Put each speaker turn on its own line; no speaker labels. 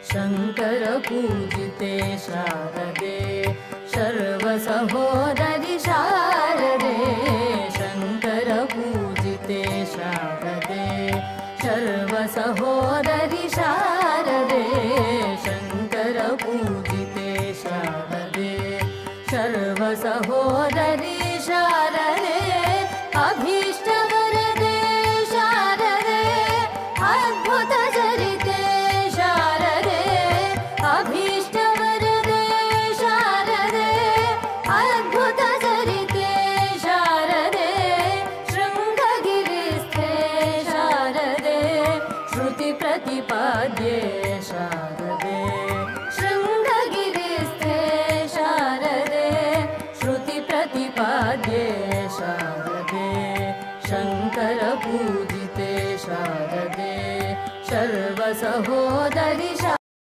शङ्करपूजिते शारदे सर्वसहोदरि शारदे शङ्करपूजिते शारदे सर्वसहोदरि शारदे शङ्करपूजिते शारदे सर्वसहोदरि शारदे अभीष्टवरदे शारदे अद्भुतचरिते शारदे अभीष्टवरदे शारदे अद्भुतचरिते शारदे शृङ्गगिरिस्थे शारदे श्रुतिप्रतिपाद्ये शारदे शृङ्गगिरिस्थे शारदे श्रुतिप्रतिपाद्ये शारदे शङ्करपूजिते शारदे सर्वसहोदरि